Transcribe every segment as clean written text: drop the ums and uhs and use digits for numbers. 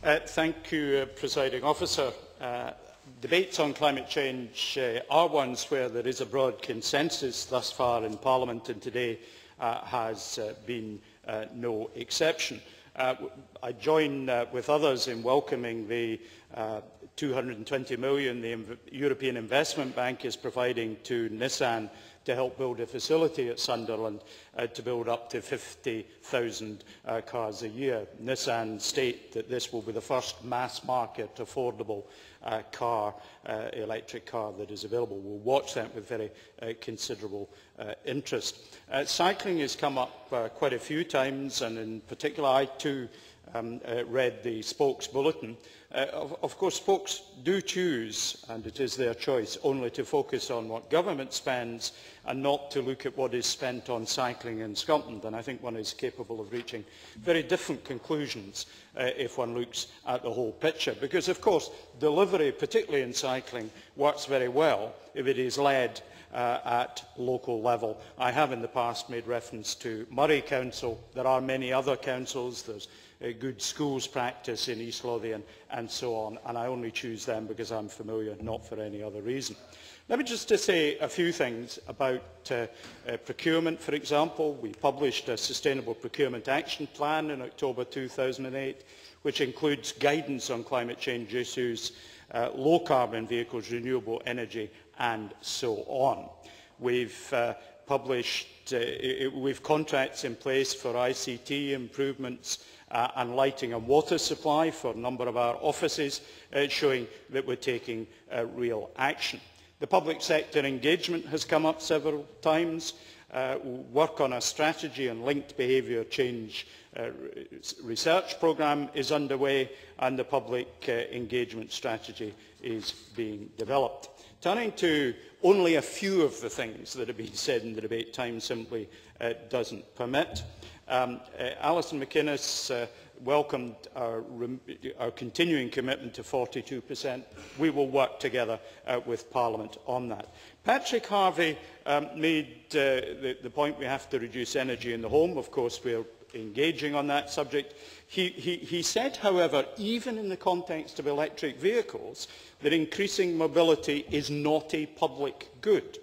Thank you, Presiding Officer. Debates on climate change are ones where there is a broad consensus thus far in Parliament, and today has been no exception. I join with others in welcoming the £220 million the European Investment Bank is providing to Nissan to help build a facility at Sunderland to build up to 50,000 cars a year. Nissan state that this will be the first mass market affordable electric car that is available. We'll watch that with very considerable interest. Cycling has come up quite a few times, and in particular I too read the Spokes Bulletin. Of course, spokes do choose, and it is their choice, only to focus on what government spends and not to look at what is spent on cycling in Scotland. And I think one is capable of reaching very different conclusions if one looks at the whole picture. Because, of course, delivery, particularly in cycling, works very well if it is led at local level. I have in the past made reference to Moray Council. There are many other councils. There's good schools practice in East Lothian and so on, and I only choose them because I'm familiar, not for any other reason. Let me just say a few things about procurement, for example. We published a Sustainable Procurement Action Plan in October 2008, which includes guidance on climate change issues, low-carbon vehicles, renewable energy, and so on. We've we've contracts in place for ICT improvements and lighting and water supply for a number of our offices, showing that we're taking real action. The public sector engagement has come up several times. Work on a strategy on linked behaviour change research programme is underway, and the public engagement strategy is being developed. Turning to only a few of the things that have been said in the debate, time simply doesn't permit. Alison McInnes welcomed our continuing commitment to 42%. We will work together with Parliament on that. Patrick Harvey made the point we have to reduce energy in the home. Of course, we are engaging on that subject. He said, however, even in the context of electric vehicles, that increasing mobility is not a public good.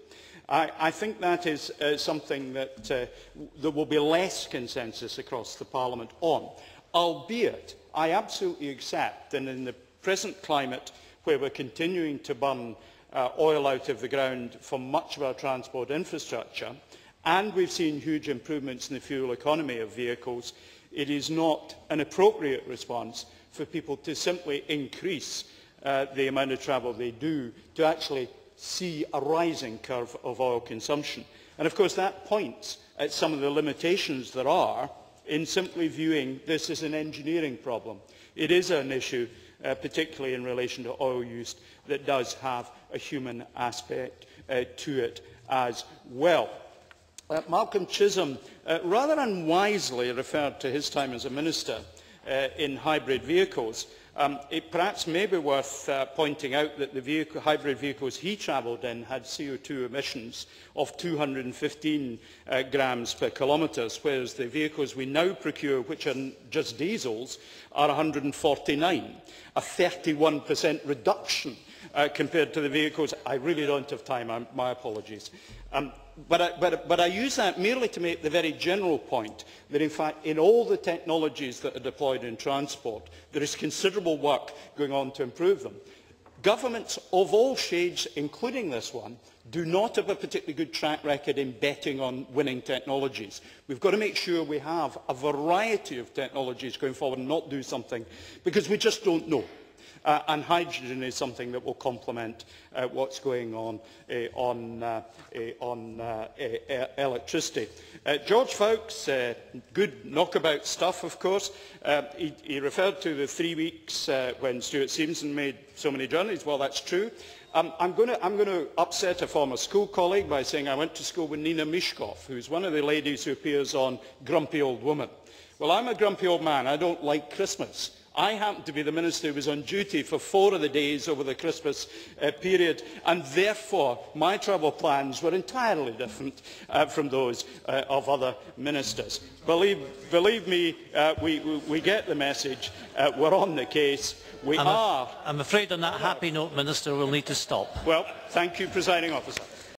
I think that is something that there will be less consensus across the Parliament on, albeit I absolutely accept that in the present climate, where we're continuing to burn oil out of the ground for much of our transport infrastructure, and we've seen huge improvements in the fuel economy of vehicles, it is not an appropriate response for people to simply increase the amount of travel they do to actually see a rising curve of oil consumption. And of course that points at some of the limitations there are in simply viewing this as an engineering problem. It is an issue, particularly in relation to oil use, that does have a human aspect to it as well. Malcolm Chisholm rather unwisely referred to his time as a minister in hybrid vehicles. It perhaps may be worth pointing out that the hybrid vehicles he travelled in had CO2 emissions of 215 grams per kilometre, whereas the vehicles we now procure, which are just diesels, are 149, a 31% reduction compared to the vehicles. I really don't have time, my apologies. But I use that merely to make the very general point that, in fact, in all the technologies that are deployed in transport, there is considerable work going on to improve them. Governments of all shades, including this one, do not have a particularly good track record in betting on winning technologies. We've got to make sure we have a variety of technologies going forward and not do something because we just don't know. And hydrogen is something that will complement what's going on electricity. George Fawkes, good knockabout stuff, of course. He referred to the 3 weeks when Stewart Stevenson made so many journeys. Well, that's true. I'm going to upset a former school colleague by saying I went to school with Nina Mishkov, who's one of the ladies who appears on Grumpy Old Woman. Well, I'm a grumpy old man. I don't like Christmas. I happened to be the Minister who was on duty for 4 of the days over the Christmas period, and therefore my travel plans were entirely different from those of other ministers. Believe me, we get the message. We're on the case. I'm afraid on that happy note, Minister, we'll need to stop. Well, thank you, Presiding Officer.